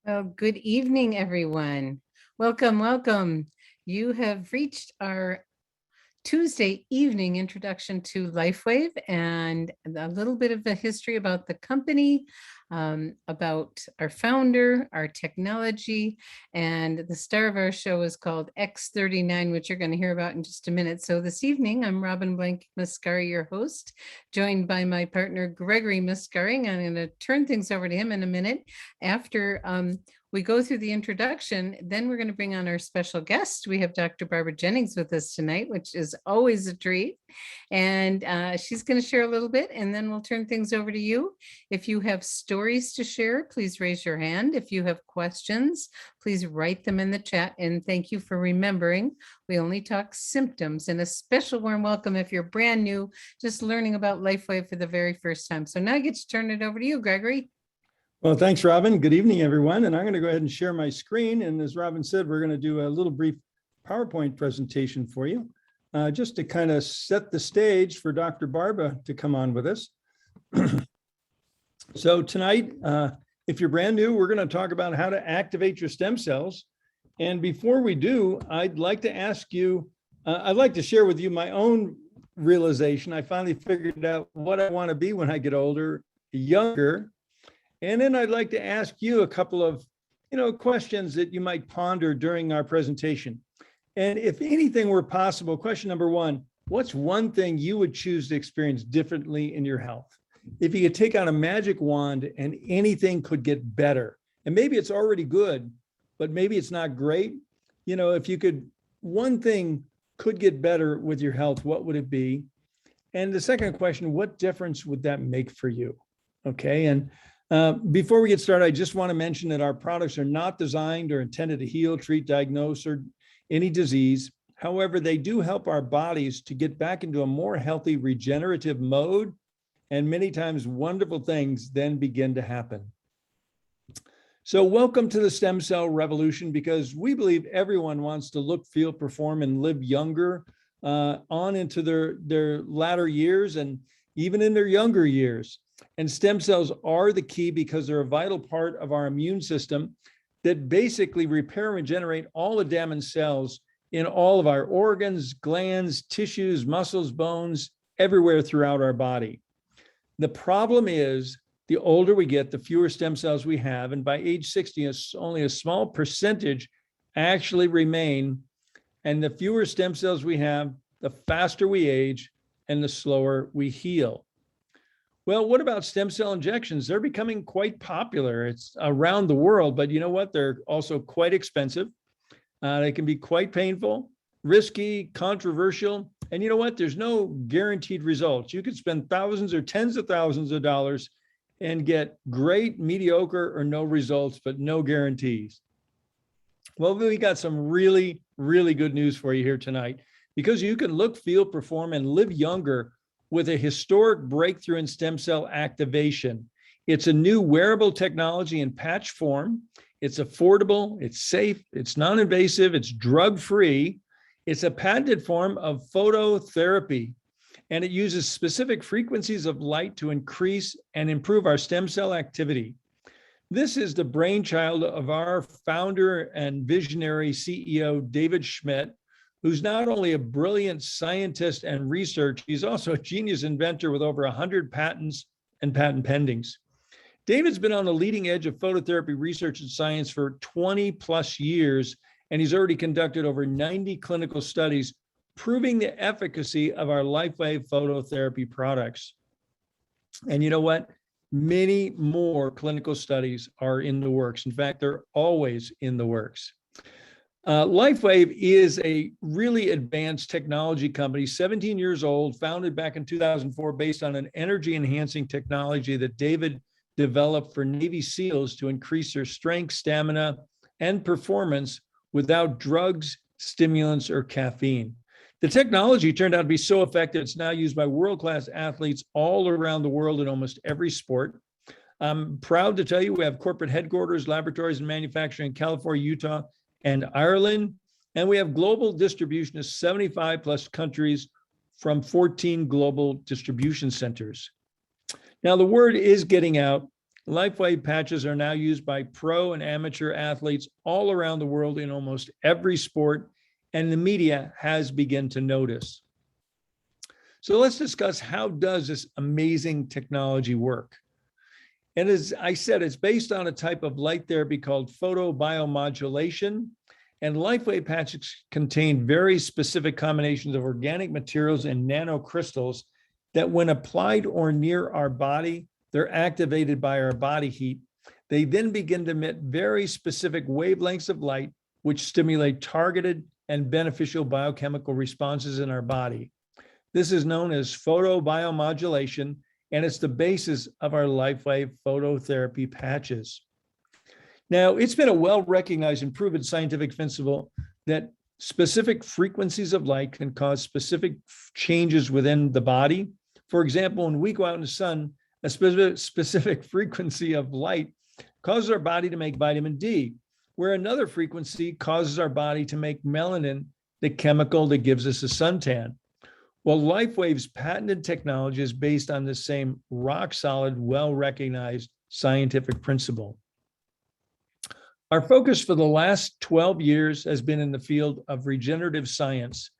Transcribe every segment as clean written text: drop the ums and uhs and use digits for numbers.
Well, good evening, everyone. Welcome, welcome. You have reached our Tuesday evening introduction to LifeWave and a little bit of a history about the company, about our founder, our technology, and the star of our show is called X39, which you're going to hear about in just a minute. So this evening, I'm Robin Blank Mascari, your host, joined by my partner, Gregory Mascari. I'm going to turn things over to him in a minute after we go through the introduction. Then we're going to bring on our special guest. We have Dr. Barbara Jennings with us tonight, which is always a treat. And she's going to share a little bit, and then we'll turn things over to you. If you have stories to share, please raise your hand. If you have questions, please write them in the chat. And thank you for remembering, we only talk symptoms. And a special warm welcome if you're brand new, just learning about LifeWave for the very first time. So now I get to turn it over to you, Gregory. Well, thanks, Robin. Good evening, everyone. And I'm going to go ahead and share my screen. And as Robin said, we're going to do a little brief PowerPoint presentation for you, just to kind of set the stage for Dr. Barbara to come on with us. So tonight, if you're brand new, we're going to talk about how to activate your stem cells. And before we do, I'd like to ask you, I'd like to share with you my own realization. I finally figured out what I want to be when I get older, younger. And then I'd like to ask you a couple of, questions that you might ponder during our presentation. And if anything were possible, question number one, what's one thing you would choose to experience differently in your health? If you could take out a magic wand and anything could get better, and maybe it's already good, but maybe it's not great. If you could, one thing could get better with your health, what would it be? And the second question, what difference would that make for you? Okay. And before we get started, I just want to mention that our products are not designed or intended to heal, treat, diagnose, or any disease. However, they do help our bodies to get back into a more healthy, regenerative mode, and many times wonderful things then begin to happen. So welcome to the stem cell revolution, because we believe everyone wants to look, feel, perform, and live younger on into their latter years and even in their younger years. And stem cells are the key because they're a vital part of our immune system that basically repair and regenerate all the damaged cells in all of our organs, glands, tissues, muscles, bones, everywhere throughout our body. The problem is, the older we get, the fewer stem cells we have. And by age 60, only a small percentage actually remain. And the fewer stem cells we have, the faster we age and the slower we heal. Well, what about stem cell injections? They're becoming quite popular. It's around the world, but you know what? They're also quite expensive. They can be quite painful, risky, controversial. And you know what? There's no guaranteed results. You could spend thousands or tens of thousands of dollars and get great, mediocre, or no results, but no guarantees. Well, we got some really, really good news for you here tonight, because you can look, feel, perform, and live younger with a historic breakthrough in stem cell activation. It's a new wearable technology in patch form. It's affordable, it's safe, it's non-invasive, it's drug-free. It's a patented form of phototherapy, and it uses specific frequencies of light to increase and improve our stem cell activity. This is the brainchild of our founder and visionary CEO, David Schmidt, who's not only a brilliant scientist and researcher, he's also a genius inventor with over 100 patents and patent pendings. David's been on the leading edge of phototherapy research and science for 20 plus years, and he's already conducted over 90 clinical studies proving the efficacy of our LifeWave phototherapy products. And you know what? Many more clinical studies are in the works. In fact, they're always in the works. LifeWave is a really advanced technology company, 17 years old, founded back in 2004, based on an energy-enhancing technology that David developed for Navy SEALs to increase their strength, stamina, and performance without drugs, stimulants, or caffeine. The technology turned out to be so effective, it's now used by world-class athletes all around the world in almost every sport. I'm proud to tell you we have corporate headquarters, laboratories, and manufacturing in California, Utah, and Ireland. And we have global distribution to 75 plus countries from 14 global distribution centers. Now, the word is getting out LifeWave patches are now used by pro and amateur athletes all around the world in almost every sport, and the media has begun to notice. So let's discuss, how does this amazing technology work? And as I said, it's based on a type of light therapy called photobiomodulation. And LifeWave patches contain very specific combinations of organic materials and nanocrystals that, when applied or near our body, they're activated by our body heat. They then begin to emit very specific wavelengths of light, which stimulate targeted and beneficial biochemical responses in our body. This is known as photobiomodulation, and it's the basis of our LifeWave phototherapy patches. Now, it's been a well-recognized and proven scientific principle that specific frequencies of light can cause specific changes within the body. For example, when we go out in the sun, a specific frequency of light causes our body to make vitamin D, where another frequency causes our body to make melanin, the chemical that gives us a suntan. Well, LifeWave's patented technology is based on the same rock-solid, well-recognized scientific principle. Our focus for the last 12 years has been in the field of regenerative science.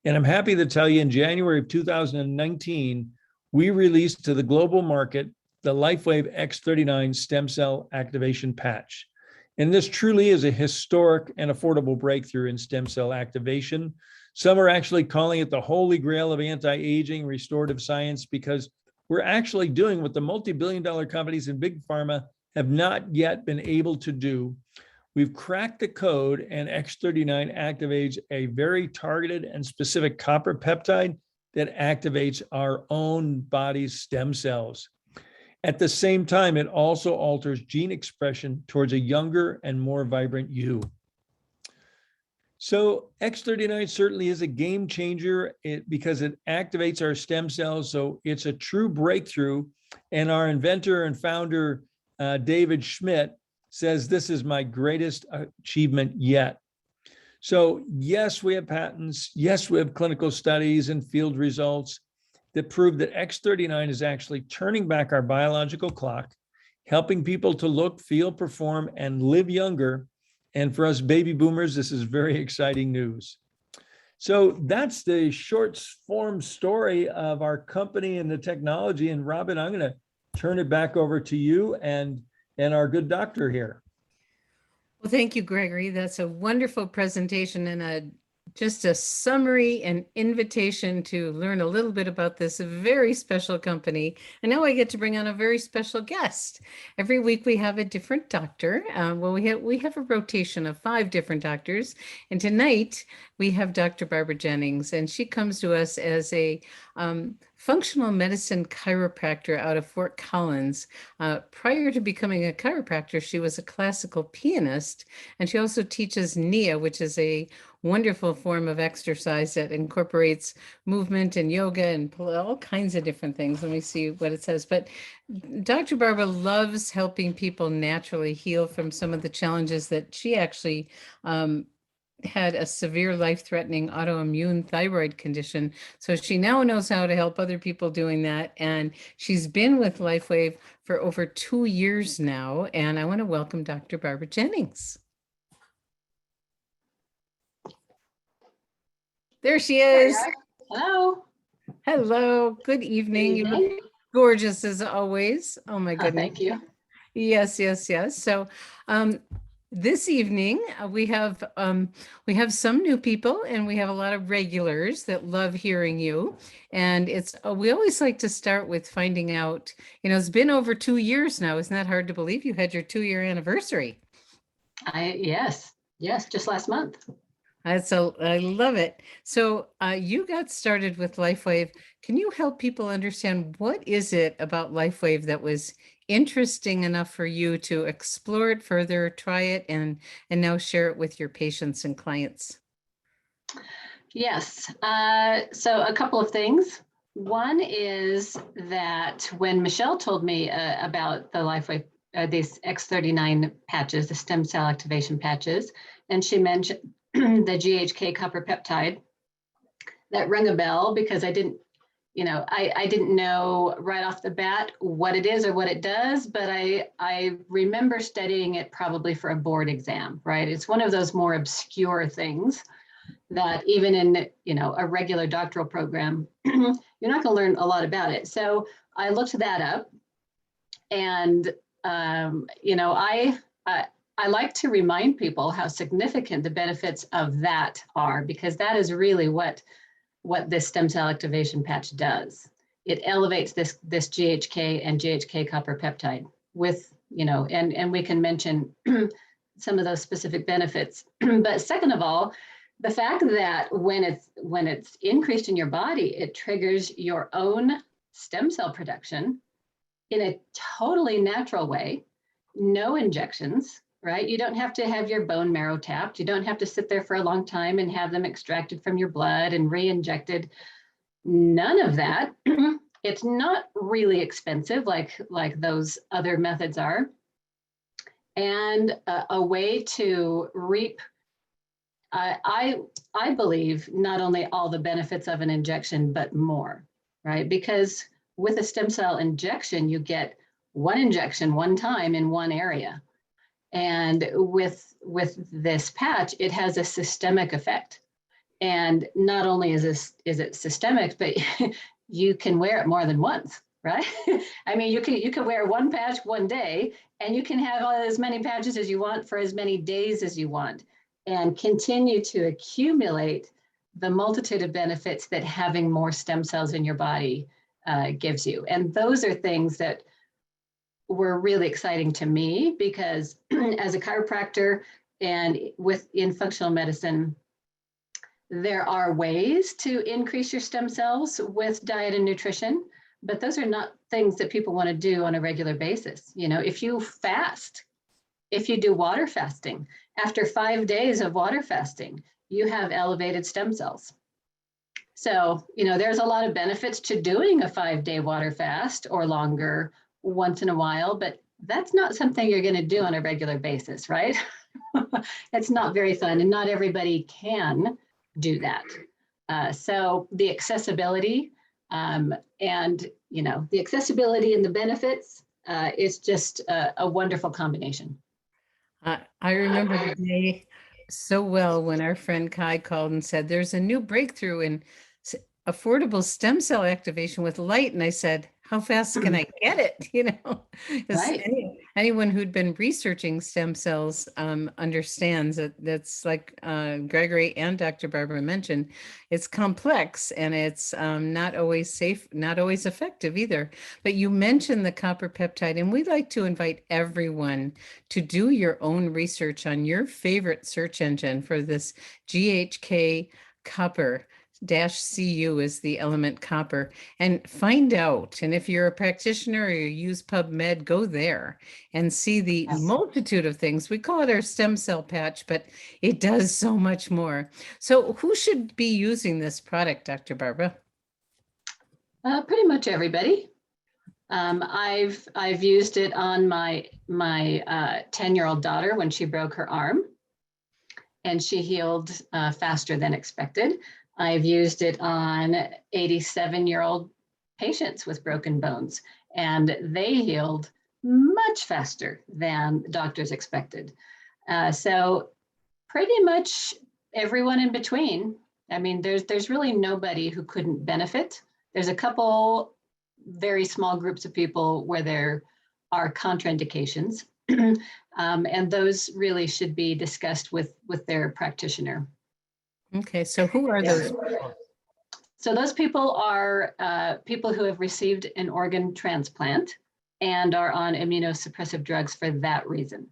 And I'm happy to tell you, in January of 2019, we released to the global market the LifeWave X39 stem cell activation patch. And this truly is a historic and affordable breakthrough in stem cell activation. Some are actually calling it the holy grail of anti-aging restorative science, because we're actually doing what the multi-billion-dollar companies in big pharma have not yet been able to do. We've cracked the code, and X39 activates a very targeted and specific copper peptide that activates our own body's stem cells. At the same time, it also alters gene expression towards a younger and more vibrant you. So X39 certainly is a game changer because it activates our stem cells. So it's a true breakthrough. And our inventor and founder, David Schmidt, says this is my greatest achievement yet. So yes, we have patents. Yes, we have clinical studies and field results that prove that X39 is actually turning back our biological clock, helping people to look, feel, perform, and live younger. And for us baby boomers, this is very exciting news. So that's the short form story of our company and the technology. And Robin, I'm going to turn it back over to you and our good doctor here. Well, thank you, Gregory. That's a wonderful presentation and just a summary and invitation to learn a little bit about this very special company. And now I get to bring on a very special guest. Every week we have a different doctor. Well, we have a rotation of 5 different doctors. And tonight we have Dr. Barbara Jennings, and she comes to us as a functional medicine chiropractor out of Fort Collins. Prior to becoming a chiropractor, she was a classical pianist, and she also teaches NIA, which is a wonderful form of exercise that incorporates movement and yoga and all kinds of different things. Let me see what it says. But Dr. Barbara loves helping people naturally heal from some of the challenges that she actually had a severe life-threatening autoimmune thyroid condition. So she now knows how to help other people doing that. And she's been with LifeWave for over 2 years now. And I want to welcome Dr. Barbara Jennings. There she is. Hello. Hello. Good evening. You look gorgeous as always. Oh my goodness. Thank you. Yes, yes, yes. So this evening we have some new people, and we have a lot of regulars that love hearing you. And it's we always like to start with finding out, it's been over 2 years now. Isn't that hard to believe? You had your 2-year anniversary. Yes, just last month. I love it. So you got started with LifeWave. Can you help people understand what is it about LifeWave that was interesting enough for you to explore it further, try it, and now share it with your patients and clients? Yes. So a couple of things. One is that when Michelle told me about the LifeWave, these X39 patches, the stem cell activation patches, and she mentioned the GHK copper peptide, that rang a bell because I didn't I didn't know right off the bat what it is or what it does, but I remember studying it probably for a board exam, right? It's one of those more obscure things that even in, a regular doctoral program, you're not going to learn a lot about it. So I looked that up, and, I like to remind people how significant the benefits of that are, because that is really what this stem cell activation patch does. It elevates this GHK and GHK copper peptide with, and we can mention some of those specific benefits. But second of all, the fact that when it's increased in your body, it triggers your own stem cell production in a totally natural way, no injections, right? You don't have to have your bone marrow tapped. You don't have to sit there for a long time and have them extracted from your blood and re-injected. None of that. It's not really expensive like those other methods are. And a way to reap, I believe, not only all the benefits of an injection, but more, right? Because with a stem cell injection, you get one injection one time in one area. And with this patch, it has a systemic effect. And not only is it systemic, but you can wear it more than once, right? I mean, you can wear one patch one day, and you can have as many patches as you want for as many days as you want, and continue to accumulate the multitude of benefits that having more stem cells in your body gives you. And those are things that were really exciting to me, because as a chiropractor and in functional medicine, there are ways to increase your stem cells with diet and nutrition, but those are not things that people want to do on a regular basis. If you fast, if you do water fasting, after 5 days of water fasting, you have elevated stem cells. So, there's a lot of benefits to doing a 5-day water fast or longer once in a while, but that's not something you're going to do on a regular basis, right? It's not very fun, and not everybody can do that. So the accessibility and the accessibility and the benefits is just a wonderful combination. I remember the day so well when our friend Kai called and said, there's a new breakthrough in affordable stem cell activation with light. And I said, how fast can I get it? Right. Anyone who'd been researching stem cells understands that that's like Gregory and Dr. Barbara mentioned, it's complex, and it's not always safe, not always effective either. But you mentioned the copper peptide, and we'd like to invite everyone to do your own research on your favorite search engine for this GHK copper. -cu is the element copper, and find out. And if you're a practitioner or you use PubMed, go there and see the multitude of things. We call it our stem cell patch, but it does so much more. So who should be using this product, Dr. Barbara? Pretty much everybody. I've used it on my 10-year-old daughter when she broke her arm, and she healed faster than expected. I've used it on 87-year-old patients with broken bones, and they healed much faster than doctors expected. So pretty much everyone in between. I mean, there's really nobody who couldn't benefit. There's a couple very small groups of people where there are contraindications, and those really should be discussed with their practitioner. Okay, so who are those people? So those people are people who have received an organ transplant and are on immunosuppressive drugs for that reason.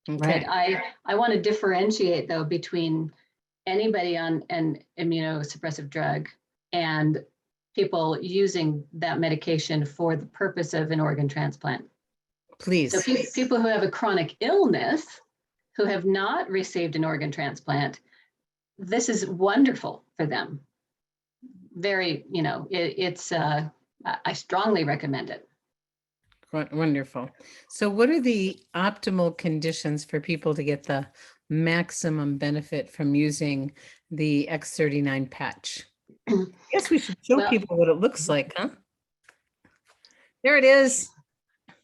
Okay. Right? I want to differentiate, though, between anybody on an immunosuppressive drug and people using that medication for the purpose of an organ transplant. Please. So people who have a chronic illness who have not received an organ transplant, this is wonderful for them. Very, I strongly recommend it. Wonderful. So what are the optimal conditions for people to get the maximum benefit from using the X39 patch? Yes, guess we should show Well- people what it looks like, huh? There it is.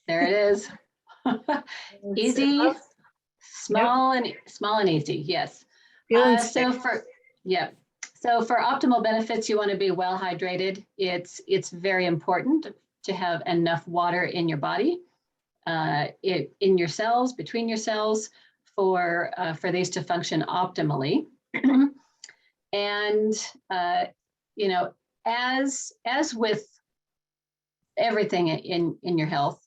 There it is. Easy, small and easy. Yes. Feeling So for optimal benefits, you want to be well hydrated. It's very important to have enough water in your body, in your cells, between your cells, for these to function optimally. And you know, as with everything in your health,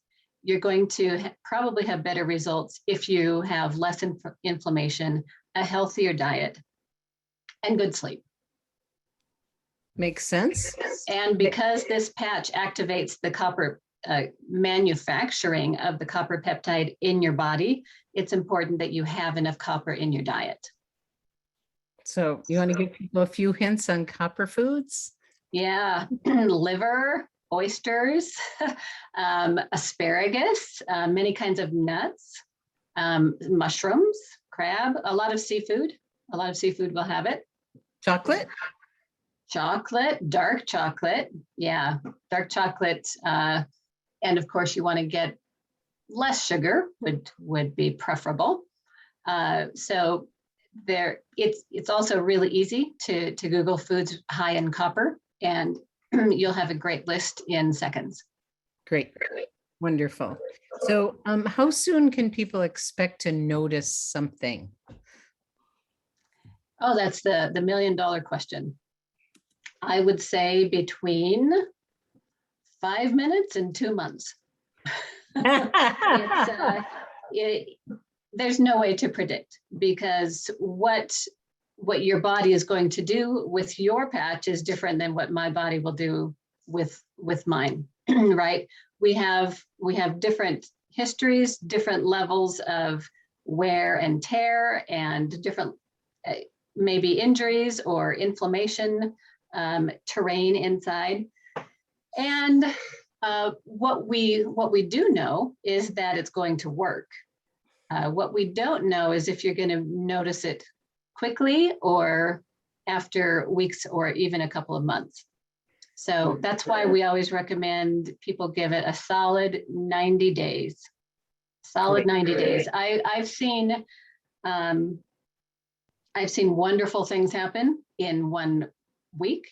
you're going to probably have better results if you have less inflammation, a healthier diet, and good sleep. Makes sense. And because this patch activates the copper manufacturing of the copper peptide in your body, it's important that you have enough copper in your diet. So you want to give people a few hints on copper foods? Yeah, liver, oysters, asparagus, many kinds of nuts, mushrooms, crab, a lot of seafood. A lot of seafood will have it. Chocolate? Chocolate, dark chocolate. Yeah, dark chocolate. And of course, you want to get less sugar would be preferable. So there, it's also really easy to Google foods high in copper, and you'll have a great list in seconds. Great. Wonderful. So how soon can people expect to notice something? Oh, that's the $1 million question. I would say between 5 minutes and 2 months. There's no way to predict, because what your body is going to do with your patch is different than what my body will do with mine, right? We have different histories, different levels of wear and tear, and different maybe injuries or inflammation, terrain inside. And what we do know is that it's going to work. What we don't know is if you're going to notice it quickly or after weeks or even a couple of months. So that's why we always recommend people give it a solid 90 days. Solid 90 days. I've seen wonderful things happen in 1 week.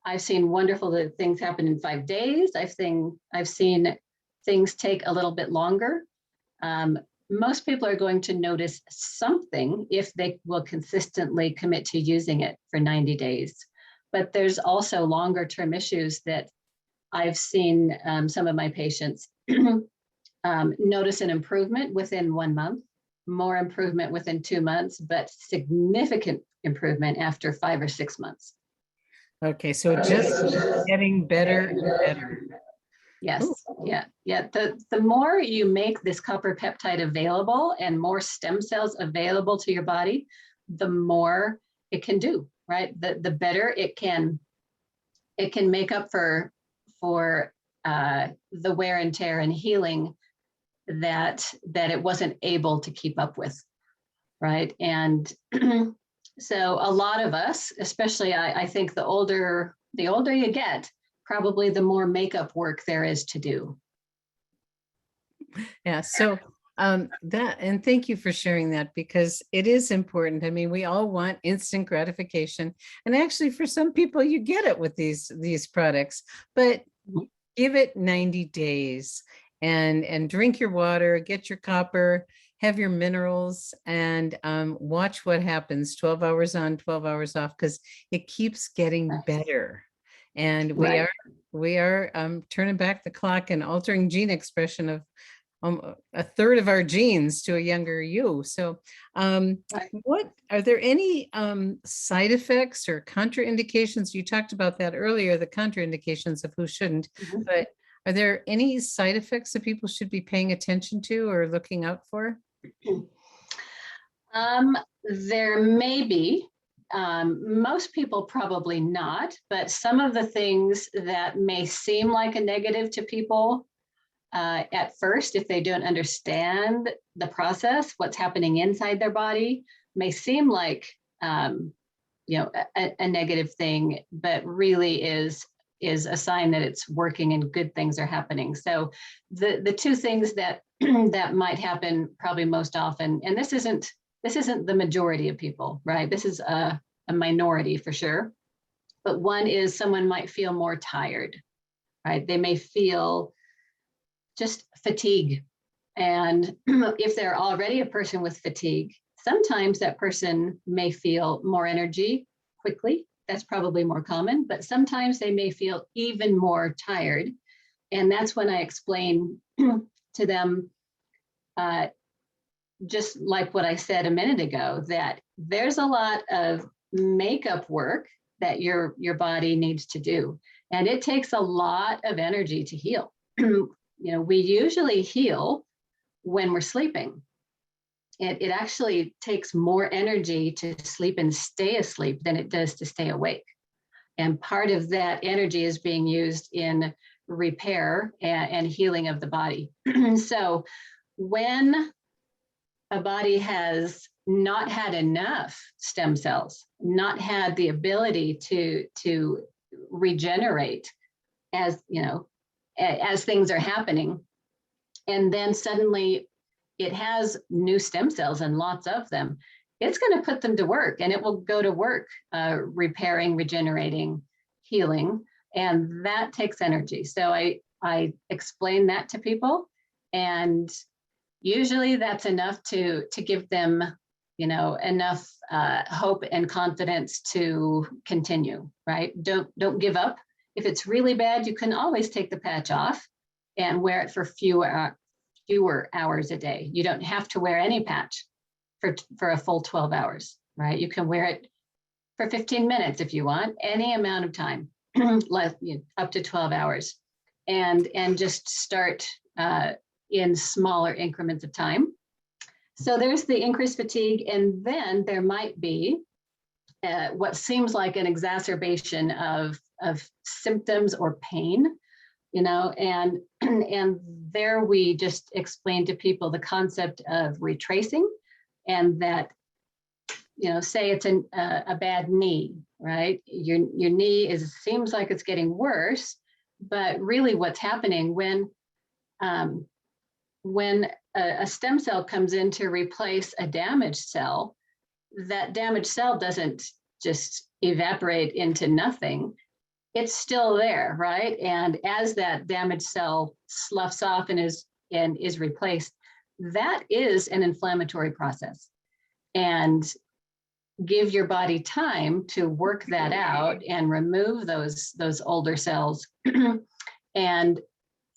I've seen wonderful things happen in 5 days. I've seen things take a little bit longer. Most people are going to notice something if they will consistently commit to using it for 90 days. But there's also longer term issues that I've seen some of my patients notice an improvement within 1 month, more improvement within 2 months, but significant improvement after 5 or 6 months. Okay, so just getting better and better. Yes. Ooh. Yeah. The more you make this copper peptide available and more stem cells available to your body, the more it can do, right? The better it can make up for the wear and tear and healing that it wasn't able to keep up with, right? And so a lot of us, especially I think the older you get, probably the more makeup work there is to do. Yeah, so and thank you for sharing that, because it is important. I mean, we all want instant gratification, and actually for some people you get it with these products, but give it 90 days and drink your water, get your copper, have your minerals, and watch what happens 12 hours on, 12 hours off, because it keeps getting better. And we are turning back the clock and altering gene expression of a third of our genes to a younger you. So what are there any side effects or contraindications? You talked about that earlier, the contraindications of who shouldn't, but are there any side effects that people should be paying attention to or looking out for? There may be. Most people probably not, but some of the things that may seem like a negative to people at first, if they don't understand the process, what's happening inside their body, may seem like a negative thing, but really is a sign that it's working and good things are happening. So the two things that that might happen probably most often, and this isn't the majority of people, right? This is a minority for sure. But one is someone might feel more tired, right? They may feel just fatigue. And if they're already a person with fatigue, sometimes that person may feel more energy quickly. That's probably more common, but sometimes they may feel even more tired. And that's when I explain to them, just like what I said a minute ago, that there's a lot of makeup work that your body needs to do. And it takes a lot of energy to heal. We usually heal when we're sleeping. It actually takes more energy to sleep and stay asleep than it does to stay awake. And part of that energy is being used in repair and healing of the body. So when a body has not had enough stem cells, not had the ability to regenerate as things are happening, and then suddenly it has new stem cells and lots of them, it's going to put them to work, and it will go to work repairing, regenerating, healing, and that takes energy. So I explain that to people, and usually that's enough to give them enough hope and confidence to continue, right? Don't give up. If it's really bad, you can always take the patch off and wear it for fewer hours a day. You don't have to wear any patch for a full 12 hours, right? You can wear it for 15 minutes if you want, any amount of time, up to 12 hours, and just start in smaller increments of time. So there's the increased fatigue, and then there might be what seems like an exacerbation of symptoms or pain, and there we just explain to people the concept of retracing, and that, say it's a bad knee, right? Your knee seems like it's getting worse, but really what's happening when a stem cell comes in to replace a damaged cell, that damaged cell doesn't just evaporate into nothing. It's still there, right? And as that damaged cell sloughs off and is replaced, that is an inflammatory process. And give your body time to work that out and remove those older cells. And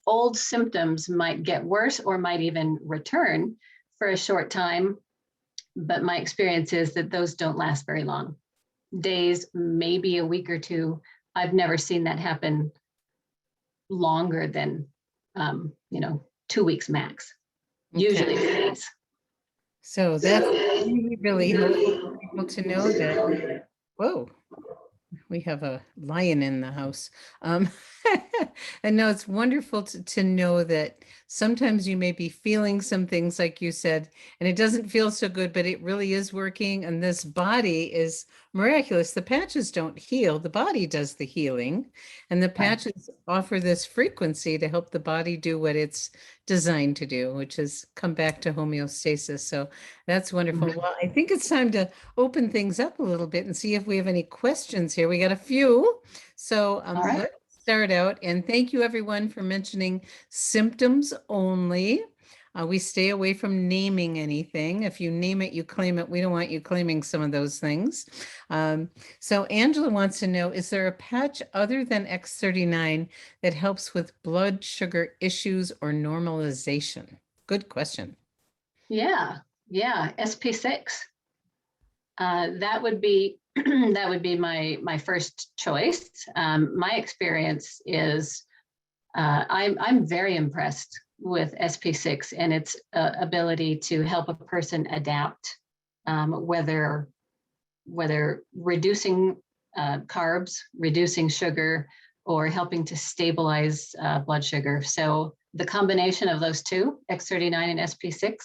old symptoms might get worse or might even return for a short time. But my experience is that those don't last very long. Days, maybe a week or two. I've never seen that happen longer than, 2 weeks max, usually days. So that's really, really helpful for people to know that, whoa, we have a lion in the house. And no, it's wonderful to know that sometimes you may be feeling some things, like you said, and it doesn't feel so good, but it really is working. And this body is miraculous. The patches don't heal, the body does the healing. And the patches offer this frequency to help the body do what it's designed to do, which is come back to homeostasis. So that's wonderful. Well, I think it's time to open things up a little bit and see if we have any questions here. We got a few. So let's start out. And thank you everyone for mentioning symptoms only. We stay away from naming anything. If you name it, you claim it. We don't want you claiming some of those things. So Angela wants to know, is there a patch other than X39 that helps with blood sugar issues or normalization? Good question. Yeah, SP6. That would be my first choice. My experience is I'm very impressed with SP6 and its ability to help a person adapt, whether reducing carbs, reducing sugar, or helping to stabilize blood sugar. So the combination of those two, X39 and SP6,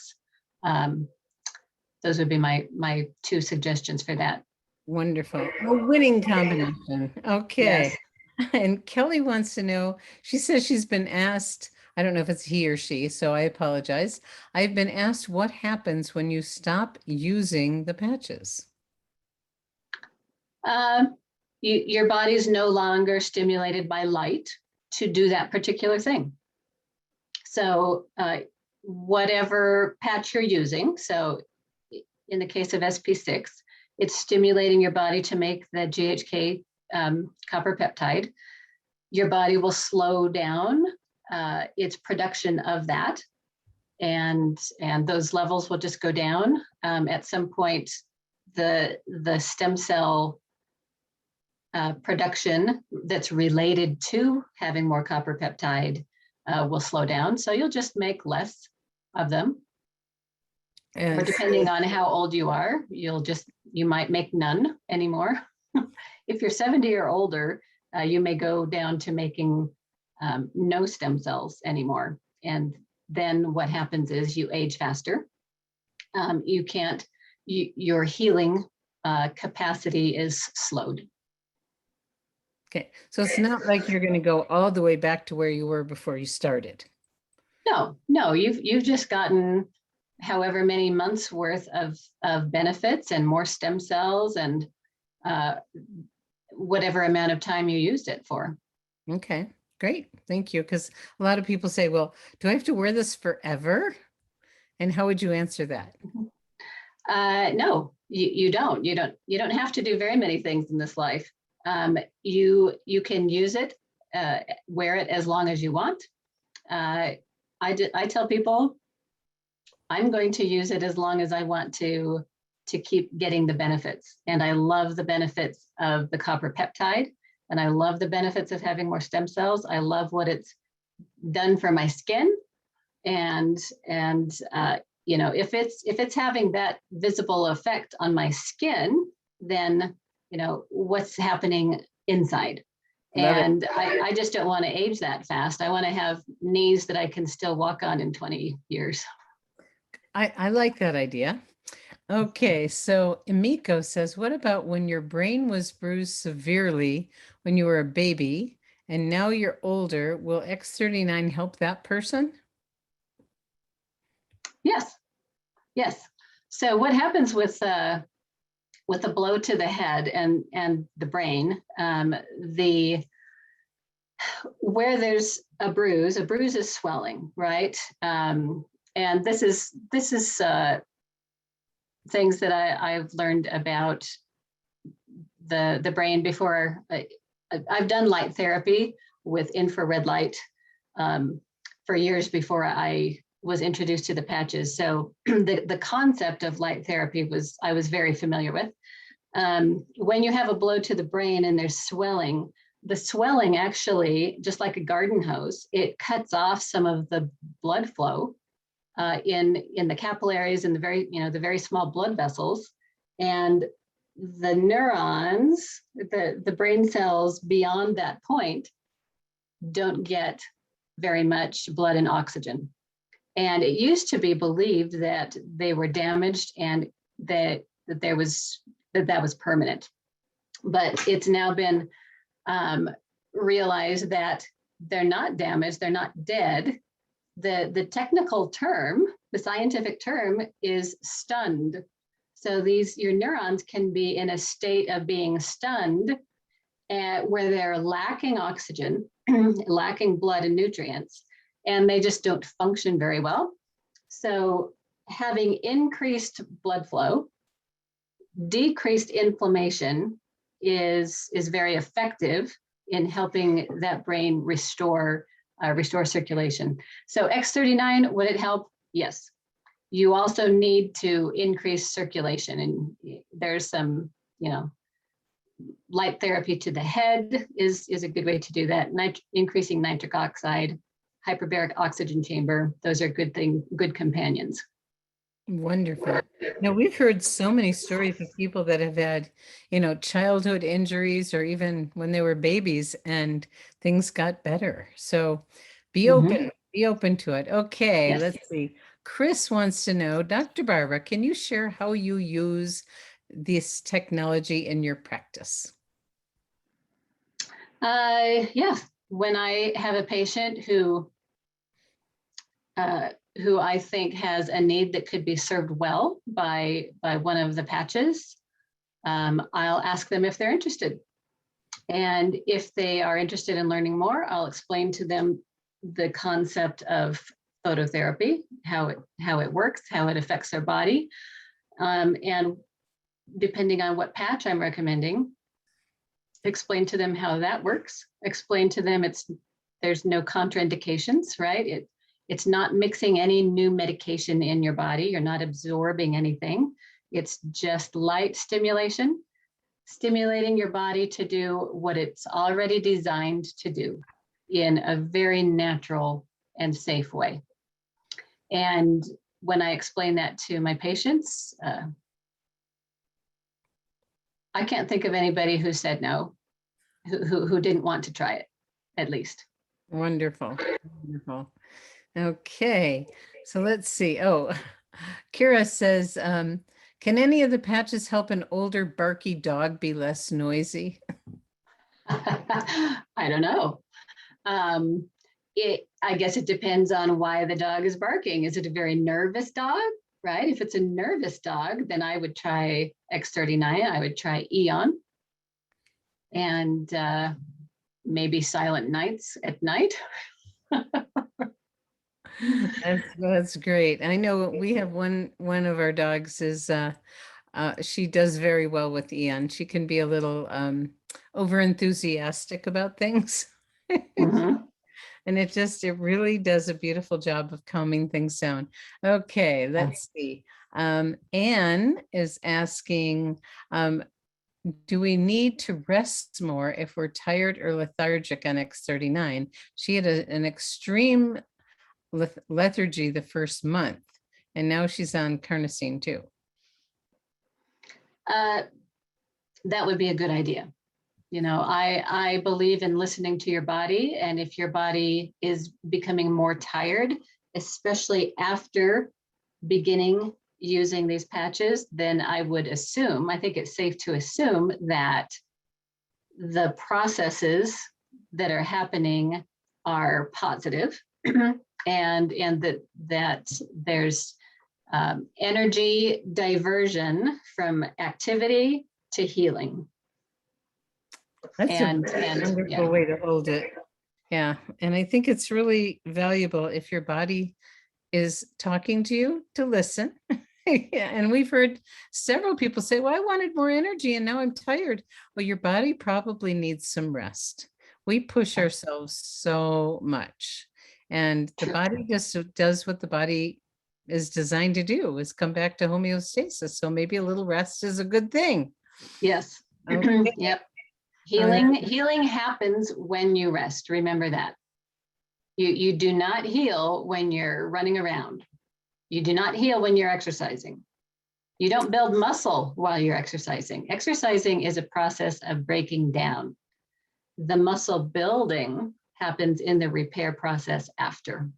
those would be my two suggestions for that. Wonderful. A winning combination. Okay. Yes. And Kelly wants to know, she says she's been asked, I don't know if it's he or she, so I apologize. I've been asked what happens when you stop using the patches. Your body's no longer stimulated by light to do that particular thing. So whatever patch you're using, so in the case of SP6, it's stimulating your body to make the GHK copper peptide. Your body will slow down its production of that, and those levels will just go down. At some point, the stem cell production that's related to having more copper peptide will slow down. So you'll just make less of them. Or depending on how old you are, you might make none anymore. If you're 70 or older, you may go down to making no stem cells anymore. And then what happens is you age faster. Your healing capacity is slowed. Okay, so it's not like you're going to go all the way back to where you were before you started. No, you've just gotten however many months worth of benefits and more stem cells and whatever amount of time you used it for. Okay, great. Thank you. Because a lot of people say, well, do I have to wear this forever? And how would you answer that? No, you don't. You don't have to do very many things in this life. You can use it, wear it as long as you want. I tell people I'm going to use it as long as I want to keep getting the benefits. And I love the benefits of the copper peptide, and I love the benefits of having more stem cells. I love what it's done for my skin, and if it's having that visible effect on my skin, then what's happening inside. And I just don't want to age that fast. I want to have knees that I can still walk on in 20 years. I like that idea. Okay, so Emiko says, what about when your brain was bruised severely when you were a baby and now you're older? Will X39 help that person? Yes. So what happens with a blow to the head and the brain, where there's a bruise is swelling, right? And this is things that I've learned about the brain before. I've done light therapy with infrared light for years before I was introduced to the patches. So the concept of light therapy I was very familiar with. When you have a blow to the brain and there's swelling, the swelling actually, just like a garden hose, it cuts off some of the blood flow in the capillaries and the very small blood vessels, and the neurons, the brain cells beyond that point don't get very much blood and oxygen. And it used to be believed that they were damaged and that was permanent. But it's now been realized that they're not damaged, they're not dead. The technical term, the scientific term, is stunned. So your neurons can be in a state of being stunned, where they're lacking oxygen, lacking blood and nutrients, and they just don't function very well. So having increased blood flow, decreased inflammation is very effective in helping that brain restore circulation. So X39, would it help? Yes. You also need to increase circulation, and there's some, light therapy to the head is a good way to do that. Increasing nitric oxide, hyperbaric oxygen chamber, those are good companions. Wonderful. Now, we've heard so many stories of people that have had, childhood injuries or even when they were babies and things got better. So be open to it. Okay, yes. Let's see. Chris wants to know, Dr. Barbara, can you share how you use this technology in your practice? Yes. When I have a patient who I think has a need that could be served well by one of the patches, I'll ask them if they're interested. And if they are interested in learning more, I'll explain to them the concept of phototherapy, how it works, how it affects their body. And depending on what patch I'm recommending, explain to them how that works. Explain to them there's no contraindications, right? It's not mixing any new medication in your body. You're not absorbing anything. It's just light stimulation, stimulating your body to do what it's already designed to do in a very natural and safe way. And when I explain that to my patients, I can't think of anybody who said no, who didn't want to try it, at least. Wonderful. Wonderful. Okay, so let's see. Oh, Kira says, can any of the patches help an older barky dog be less noisy? I don't know. I guess it depends on why the dog is barking. Is it a very nervous dog, right? If it's a nervous dog, then I would try X39. I would try Eon, and maybe Silent Nights at night. That's great. I know we have one of our dogs is she does very well with Eon. She can be a little over enthusiastic about things. Mm-hmm. And it really does a beautiful job of calming things down. Okay, let's see. Anne is asking, do we need to rest more if we're tired or lethargic on X39? She had an extreme lethargy the first month, and now she's on carnosine too. That would be a good idea. You know, I believe in listening to your body, and if your body is becoming more tired, especially after beginning using these patches, then I think it's safe to assume that the processes that are happening are positive, and that there's energy diversion from activity to healing. That's a wonderful way to hold it. Yeah. And I think it's really valuable if your body is talking to you to listen. Yeah, and we've heard several people say, well, I wanted more energy and now I'm tired. Well, your body probably needs some rest. We push ourselves so much, and the body just does what the body is designed to do, is come back to homeostasis. So maybe a little rest is a good thing. Yes. Okay. Yep. Healing happens when you rest. Remember that. You do not heal when you're running around. You do not heal when you're exercising. You don't build muscle while you're exercising. Exercising is a process of breaking down. The muscle building happens in the repair process after.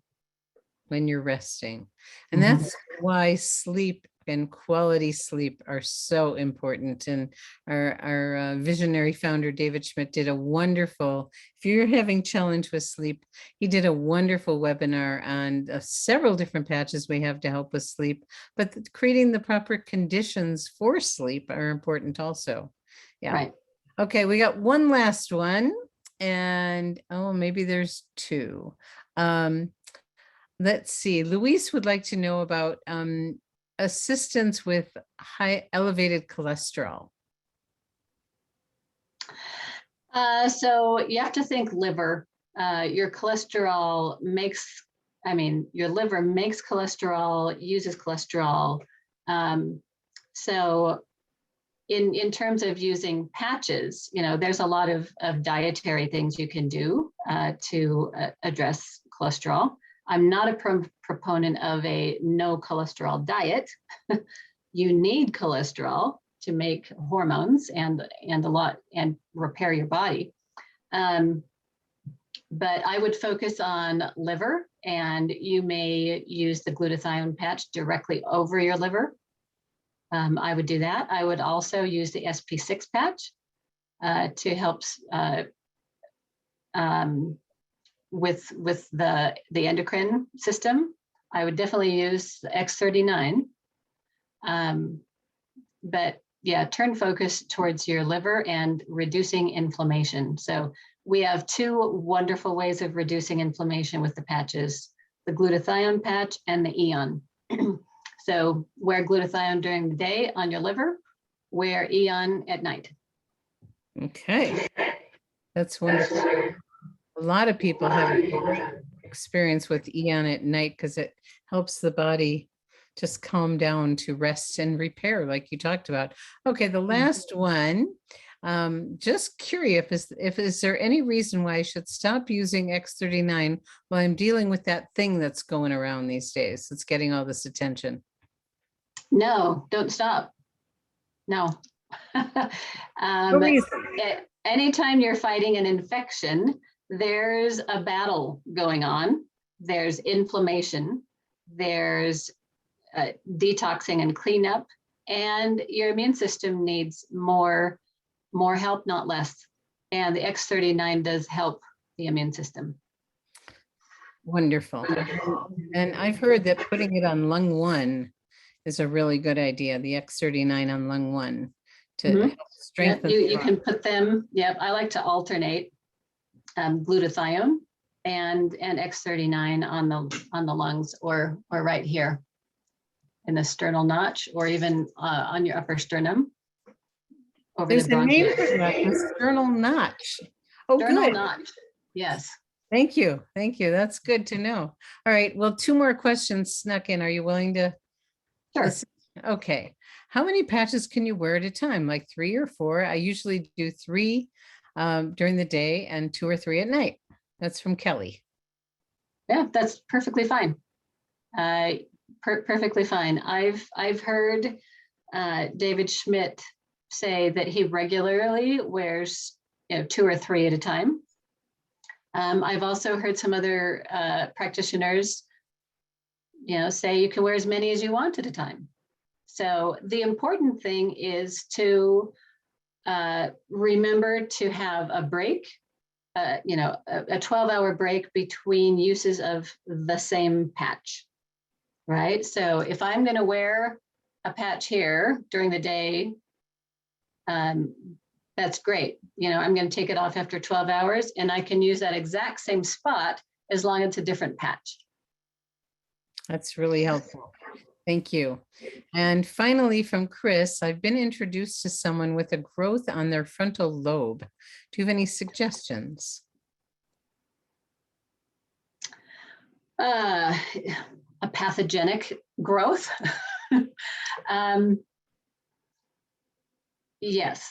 When you're resting. And that's why sleep and quality sleep are so important. And our visionary founder, David Schmidt, did a wonderful, if you're having challenge with sleep, he did a wonderful webinar on several different patches we have to help with sleep, but creating the proper conditions for sleep are important also. Yeah. Right. Okay, we got one last one, and maybe there's two. Let's see. Luis would like to know about assistance with elevated cholesterol. So you have to think liver. Your cholesterol your liver makes cholesterol, uses cholesterol. So in terms of using patches, there's a lot of dietary things you can do to address cholesterol. I'm not a proponent of a no cholesterol diet. You need cholesterol to make hormones and repair your body. But I would focus on liver, and you may use the glutathione patch directly over your liver. I would do that. I would also use the SP6 patch to help with the endocrine system. I would definitely use the X39. But yeah, turn focus towards your liver and reducing inflammation. So we have two wonderful ways of reducing inflammation with the patches, the glutathione patch and the Eon. So wear glutathione during the day on your liver, wear Eon at night. Okay, that's wonderful. A lot of people have experience with Eon at night because it helps the body just calm down to rest and repair, like you talked about. Okay, the last one. Just curious, is there any reason why I should stop using X39 while I'm dealing with that thing that's going around these days? That's getting all this attention. No, don't stop. No. No reason. Anytime you're fighting an infection, there's a battle going on. There's inflammation. There's detoxing and cleanup, and your immune system needs more help, not less. And the X39 does help the immune system. Wonderful. And I've heard that putting it on lung 1 is a really good idea, the X39 on lung 1 to help strengthen. Yep, you can put them, yep, I like to alternate glutathione and X39 on the lungs or right here in the sternal notch, or even on your upper sternum. There's a name for that, the sternal notch. Oh, sternal good. notch. Yes. Thank you. Thank you. That's good to know. All right. Well, 2 more questions snuck in. Are you willing to? Sure. Listen? Okay. How many patches can you wear at a time? Like 3 or 4? I usually do 3 during the day and 2 or 3 at night. That's from Kelly. Yeah, that's perfectly fine. Perfectly fine. I've heard David Schmidt say that he regularly wears 2 or 3 at a time. I've also heard some other practitioners say you can wear as many as you want at a time. So the important thing is to remember to have a break, a 12-hour break between uses of the same patch, right? So if I'm going to wear a patch here during the day, that's great. I'm going to take it off after 12 hours and I can use that exact same spot as long as it's a different patch. That's really helpful. Thank you. And finally, from Chris, I've been introduced to someone with a growth on their frontal lobe. Do you have any suggestions? A pathogenic growth? Yes.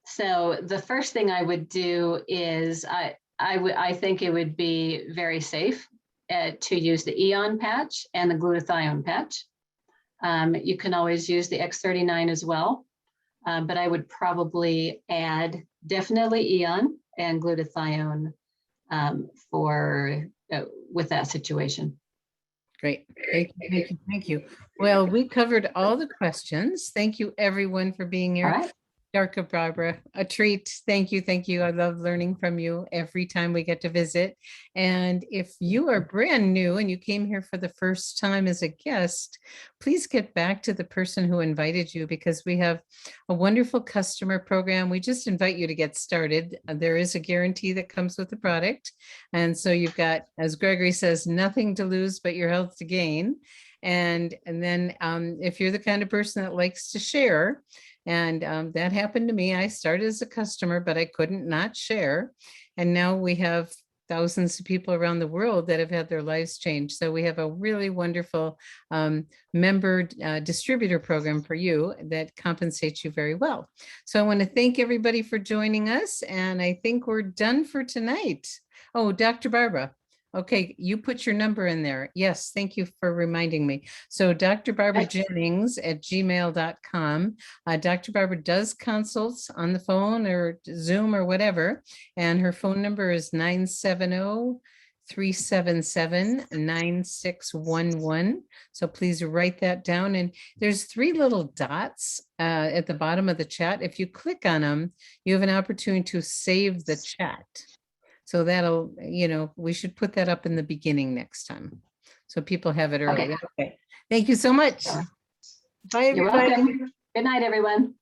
So the first thing I would do is I think it would be very safe to use the Eon patch and the glutathione patch. You can always use the X39 as well, but I would probably add definitely Eon and glutathione with that situation. Great. Thank you. Well, we covered all the questions. Thank you, everyone, for being here. All right. Dr. Barbara, a treat. Thank you. Thank you. I love learning from you every time we get to visit. And if you are brand new and you came here for the first time as a guest, please get back to the person who invited you, because we have a wonderful customer program. We just invite you to get started. There is a guarantee that comes with the product. And so you've got, as Gregory says, nothing to lose but your health to gain. And then if you're the kind of person that likes to share, and that happened to me. I started as a customer, but I couldn't not share. And now we have thousands of people around the world that have had their lives changed. So we have a really wonderful member distributor program for you that compensates you very well. So I want to thank everybody for joining us. And I think we're done for tonight. Oh, Dr. Barbara. Okay, you put your number in there. Yes, thank you for reminding me. So Dr. Barbara Jennings at gmail.com. Dr. Barbara does consults on the phone or Zoom or whatever. And her phone number is 970 377-9611. So please write that down. And there's 3 little dots at the bottom of the chat. If you click on them, you have an opportunity to save the chat. So that'll, we should put that up in the beginning next time, so people have it early. Okay. Thank you so much. Bye, You're everybody. welcome. Good night, everyone.